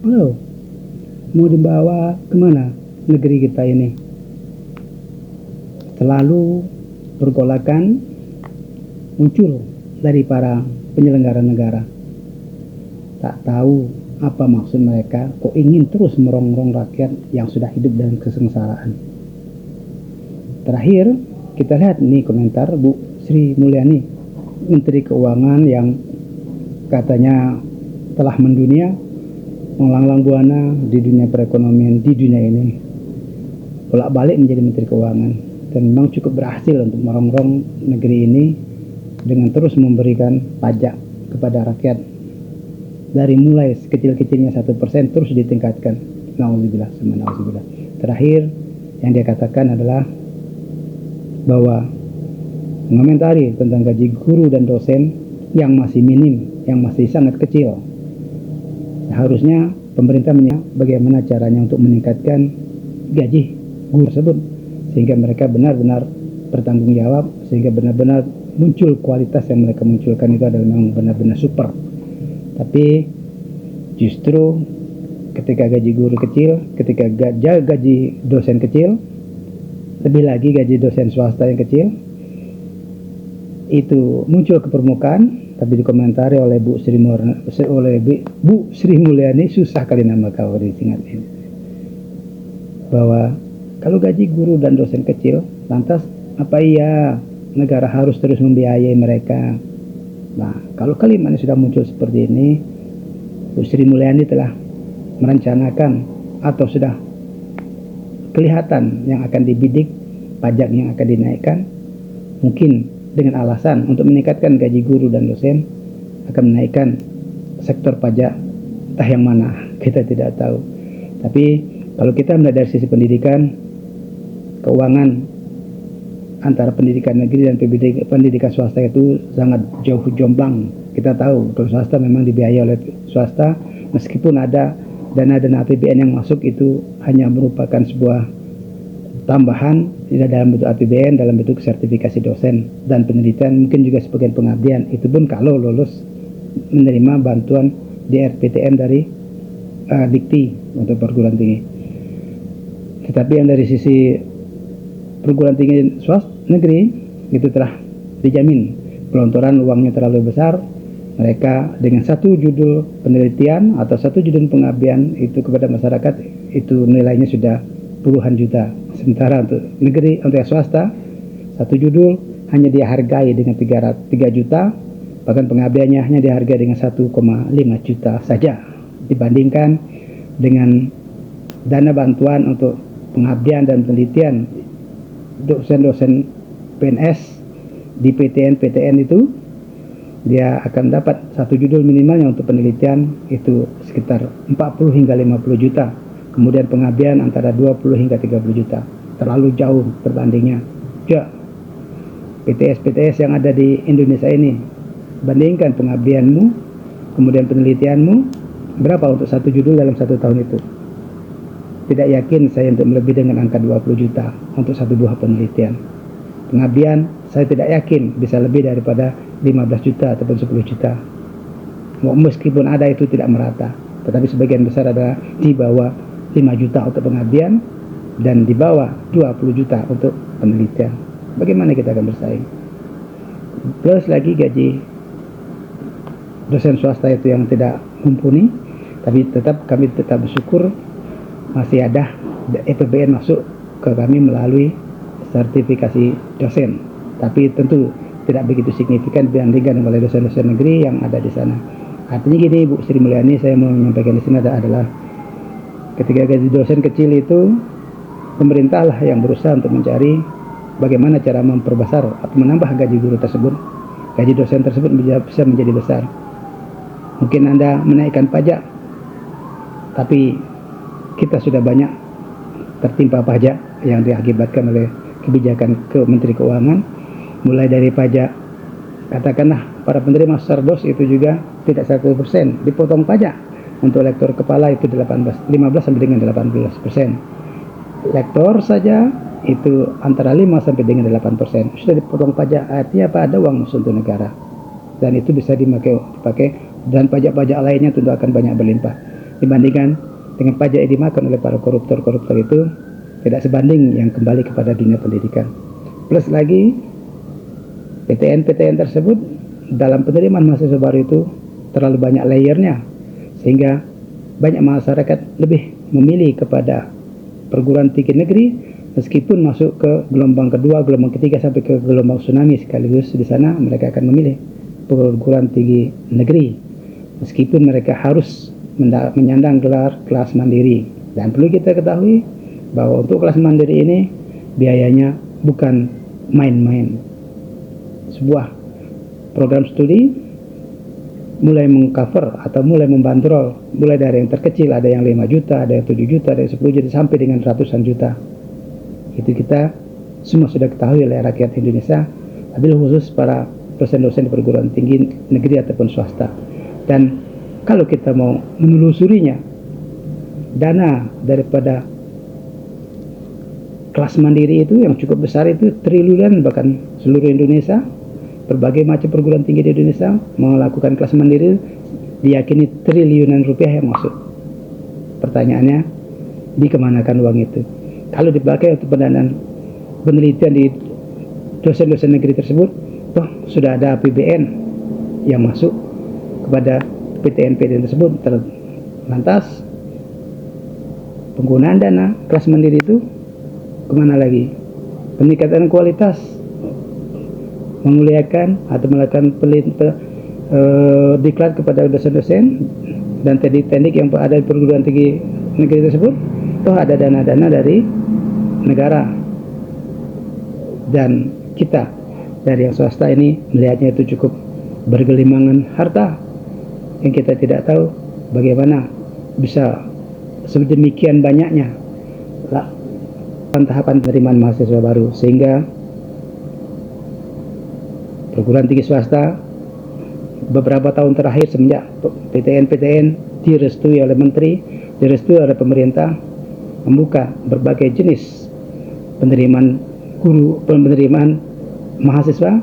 Halo, mau dibawa kemana negeri kita ini? Selalu pergolakan muncul dari para penyelenggara negara. Tak tahu apa maksud mereka, kok ingin terus merongrong rakyat yang sudah hidup dalam kesengsaraan. Terakhir, kita lihat nih komentar Bu Sri Mulyani, Menteri Keuangan yang katanya telah mendunia, melanglang buana di dunia perekonomian di dunia ini, bolak-balik menjadi Menteri Keuangan, dan memang cukup berhasil untuk merongrong negeri ini dengan terus memberikan pajak kepada rakyat dari mulai sekecil-kecilnya 1% terus ditingkatkan. Nauzubillah, nauzubillah. Terakhir yang dia katakan adalah bahwa mengomentari tentang gaji guru dan dosen yang masih minim, yang masih sangat kecil. Seharusnya pemerintah bagaimana caranya untuk meningkatkan gaji guru tersebut sehingga mereka benar-benar bertanggung jawab, sehingga benar-benar muncul kualitas yang mereka munculkan itu adalah memang benar-benar super. Tapi justru ketika gaji guru kecil, ketika gaji dosen kecil, lebih lagi gaji dosen swasta yang kecil, itu muncul ke permukaan. Tapi dikomentari oleh Bu Sri Mulyani, susah kali nama kau disingkat ini, bahwa kalau gaji guru dan dosen kecil, lantas apa iya negara harus terus membiayai mereka? Nah, kalau kalimat ini sudah muncul seperti ini, Bu Sri Mulyani telah merencanakan atau sudah kelihatan yang akan dibidik, pajak yang akan dinaikkan, mungkin dengan alasan untuk meningkatkan gaji guru dan dosen, akan menaikkan sektor pajak, entah yang mana, kita tidak tahu. Tapi kalau kita melihat dari sisi pendidikan, keuangan antara pendidikan negeri dan pendidikan swasta itu sangat jauh jombang. Kita tahu kalau swasta memang dibiayai oleh swasta, meskipun ada dana-dana APBN yang masuk itu hanya merupakan sebuah tambahan, tidak dalam bentuk APBN, dalam bentuk sertifikasi dosen dan penelitian, mungkin juga sebagian pengabdian. Itu pun kalau lulus menerima bantuan di RPTN dari Dikti untuk perguruan tinggi. Tetapi yang dari sisi perguruan tinggi swasta negeri itu telah dijamin gelontoran uangnya terlalu besar. Mereka dengan satu judul penelitian atau satu judul pengabdian itu kepada masyarakat itu nilainya sudah puluhan juta. Sementara untuk negeri, untuk swasta, satu judul hanya dihargai dengan 3 juta, bahkan pengabdiannya hanya dihargai dengan 1,5 juta saja, dibandingkan dengan dana bantuan untuk pengabdian dan penelitian dosen-dosen PNS di PTN itu, dia akan dapat satu judul minimalnya untuk penelitian itu sekitar 40 hingga 50 juta. Kemudian pengabdian antara 20 hingga 30 juta. Terlalu jauh perbandingnya. Ya, PTS yang ada di Indonesia ini, bandingkan pengabdianmu, kemudian penelitianmu, berapa untuk satu judul dalam 1 tahun itu? Tidak yakin saya untuk melebihi dengan angka 20 juta untuk satu buah penelitian. Pengabdian, saya tidak yakin bisa lebih daripada 15 juta ataupun 10 juta. Meskipun ada itu tidak merata, tetapi sebagian besar adalah di bawah 5 juta untuk pengabdian dan di bawah 20 juta untuk penelitian. Bagaimana kita akan bersaing? Plus lagi gaji dosen swasta itu yang tidak mumpuni, tapi kami tetap bersyukur masih ada APBN masuk ke kami melalui sertifikasi dosen. Tapi tentu tidak begitu signifikan dibandingkan oleh dosen-dosen negeri yang ada di sana. Artinya gini, Bu Sri Mulyani, saya mau menyampaikan di sini adalah ketika gaji dosen kecil itu, pemerintah lah yang berusaha untuk mencari bagaimana cara memperbesar atau menambah gaji guru tersebut, gaji dosen tersebut bisa menjadi besar. Mungkin Anda menaikkan pajak, tapi kita sudah banyak tertimpa pajak yang diakibatkan oleh kebijakan Menteri Keuangan, mulai dari pajak, katakanlah para penerima sardos itu juga tidak 100% dipotong pajak. Untuk lektor kepala itu 15 sampai dengan 18%. Lektor saja itu antara 5 sampai dengan 8%. Sudah dipotong pajak, artinya apa? Ada uang masuk untuk negara. Dan itu bisa dipakai dan pajak-pajak lainnya tentu akan banyak berlimpah. dibandingkan dengan pajak yang dimakan oleh para koruptor-koruptor itu tidak sebanding yang kembali kepada dunia pendidikan. Plus lagi PTN-PTN tersebut dalam penerimaan mahasiswa baru itu terlalu banyak layernya, sehingga banyak masyarakat lebih memilih kepada perguruan tinggi negeri meskipun masuk ke gelombang kedua, gelombang ketiga sampai ke gelombang tsunami sekaligus. Di sana mereka akan memilih perguruan tinggi negeri meskipun mereka harus menyandang gelar kelas mandiri. Dan perlu kita ketahui bahwa untuk kelas mandiri ini biayanya bukan main-main. Sebuah program studi mulai mengcover atau mulai membandrol mulai dari yang terkecil, ada yang 5 juta, ada yang 7 juta, ada yang 10 juta sampai dengan ratusan juta. Itu kita semua sudah ketahui oleh rakyat Indonesia, wabil khusus para dosen-dosen di perguruan tinggi negeri ataupun swasta. Dan kalau kita mau menelusurinya, dana daripada kelas mandiri itu yang cukup besar itu triliunan, bahkan seluruh Indonesia, berbagai macam perguruan tinggi di Indonesia melakukan kelas mandiri, diyakini triliunan rupiah yang masuk. Pertanyaannya, dikemanakan uang itu? Kalau dipakai untuk pendanaan penelitian di dosen-dosen negeri tersebut, toh sudah ada APBN yang masuk kepada PTN-PTN tersebut. Lantas penggunaan dana kelas mandiri itu kemana lagi? Peningkatan kualitas, memuliakan atau melakukan diklat kepada dosen-dosen dan teknik-teknik yang ada di perguruan tinggi negeri tersebut, toh ada dana-dana dari negara. Dan kita dari yang swasta ini melihatnya itu cukup bergelimangan harta yang kita tidak tahu bagaimana bisa sedemikian banyaknya tahapan penerimaan mahasiswa baru, sehingga perguruan tinggi swasta beberapa tahun terakhir semenjak PTN-PTN direstui oleh menteri, direstui oleh pemerintah, membuka berbagai jenis penerimaan guru, penerimaan mahasiswa.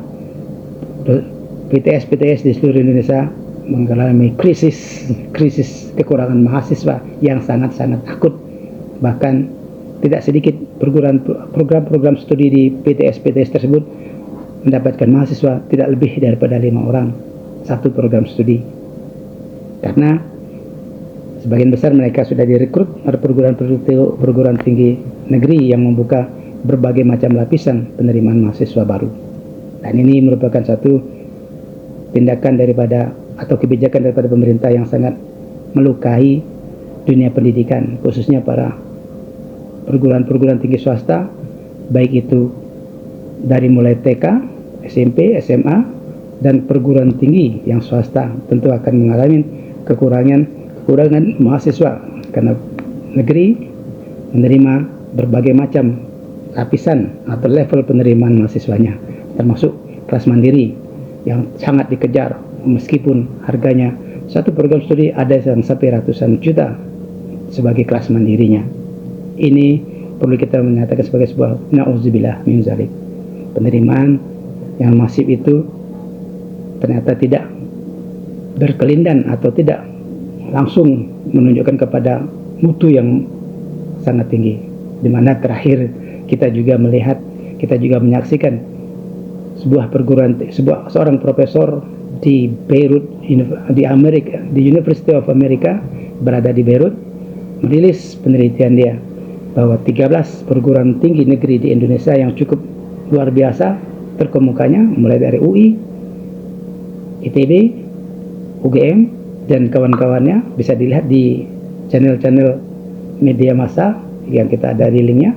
PTS di seluruh Indonesia mengalami krisis kekurangan mahasiswa yang sangat-sangat akut. Bahkan tidak sedikit program-program studi di PTS tersebut mendapatkan mahasiswa tidak lebih daripada 5 orang satu program studi, karena sebagian besar mereka sudah direkrut oleh perguruan tinggi negeri yang membuka berbagai macam lapisan penerimaan mahasiswa baru. Dan ini merupakan satu tindakan daripada atau kebijakan daripada pemerintah yang sangat melukai dunia pendidikan, khususnya para perguruan tinggi swasta, baik itu dari mulai TK, SMP, SMA, dan perguruan tinggi yang swasta tentu akan mengalami kekurangan mahasiswa karena negeri menerima berbagai macam lapisan atau level penerimaan mahasiswanya, termasuk kelas mandiri yang sangat dikejar meskipun harganya satu program studi ada yang sampai ratusan juta sebagai kelas mandirinya. Ini perlu kita menyatakan sebagai sebuah na'udzubillah min zalik. Penerimaan yang masif itu ternyata tidak berkelindan atau tidak langsung menunjukkan kepada mutu yang sangat tinggi, di mana terakhir kita juga menyaksikan seorang profesor di Beirut di Amerika, di University of America, berada di Beirut, merilis penelitian dia bahwa 13 perguruan tinggi negeri di Indonesia yang cukup luar biasa terkemukanya, mulai dari UI, ITB, UGM, dan kawan-kawannya, bisa dilihat di channel-channel media massa yang kita ada di linknya,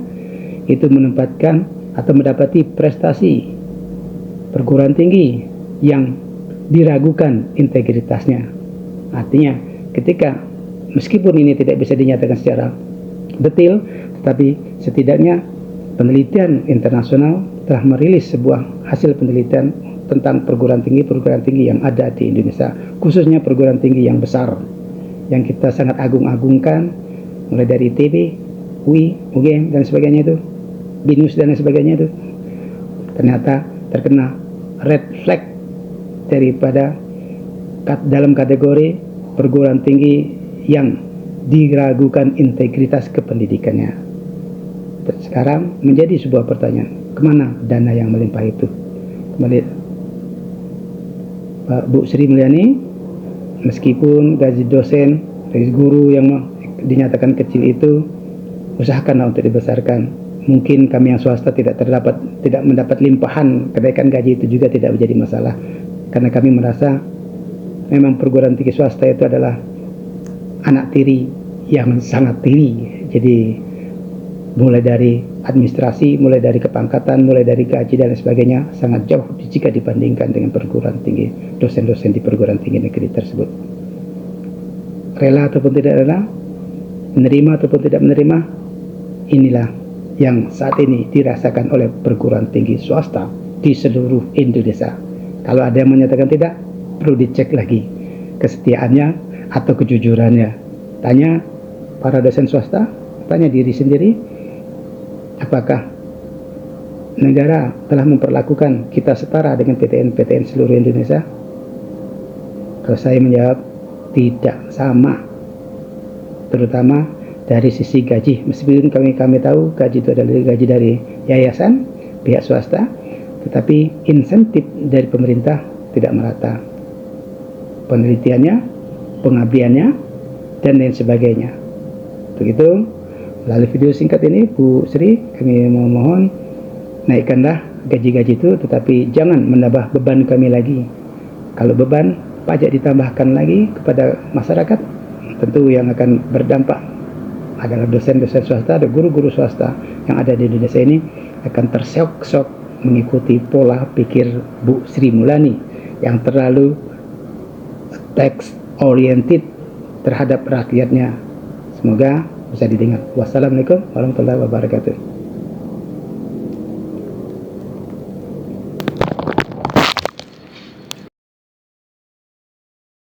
itu menempatkan atau mendapati prestasi perguruan tinggi yang diragukan integritasnya. Artinya ketika meskipun ini tidak bisa dinyatakan secara detail, tetapi setidaknya penelitian internasional telah merilis sebuah hasil penelitian tentang perguruan tinggi yang ada di Indonesia, khususnya perguruan tinggi yang besar yang kita sangat agung-agungkan, mulai dari ITB, UI, UGM, dan sebagainya itu, BINUS dan sebagainya itu, ternyata terkena red flag daripada dalam kategori perguruan tinggi yang diragukan integritas kependidikannya. Sekarang menjadi sebuah pertanyaan, kemana dana yang melimpah itu? Kembali Pak Bu Sri Mulyani, meskipun gaji dosen, gaji guru yang dinyatakan kecil itu, usahakanlah untuk dibesarkan. Mungkin kami yang swasta tidak mendapat limpahan kenaikan gaji itu juga tidak menjadi masalah, karena kami merasa memang perguruan tinggi swasta itu adalah anak tiri yang sangat tiri. Jadi mulai dari administrasi, mulai dari kepangkatan, mulai dari gaji dan sebagainya sangat jauh jika dibandingkan dengan perguruan tinggi, dosen-dosen di perguruan tinggi negeri tersebut. Rela ataupun tidak rela, menerima ataupun tidak menerima, inilah yang saat ini dirasakan oleh perguruan tinggi swasta di seluruh Indonesia. Kalau ada yang menyatakan tidak, perlu dicek lagi kesetiaannya atau kejujurannya. Tanya para dosen swasta, tanya diri sendiri, apakah negara telah memperlakukan kita setara dengan PTN-PTN seluruh Indonesia? Kalau saya menjawab tidak sama, terutama dari sisi gaji. Meskipun kami tahu gaji itu adalah gaji dari yayasan, pihak swasta, tetapi insentif dari pemerintah tidak merata. Penelitiannya, pengabdiannya, dan lain sebagainya. Begitu, melalui video singkat ini, Bu Sri, kami memohon naikkanlah gaji-gaji itu, tetapi jangan menambah beban kami lagi. Kalau beban pajak ditambahkan lagi kepada masyarakat, tentu yang akan berdampak adalah dosen-dosen swasta, ada guru-guru swasta yang ada di Indonesia ini akan terseok-seok mengikuti pola pikir Bu Sri Mulyani yang terlalu tax oriented terhadap rakyatnya. Semoga bisa didengar. Wassalamualaikum warahmatullahi wabarakatuh.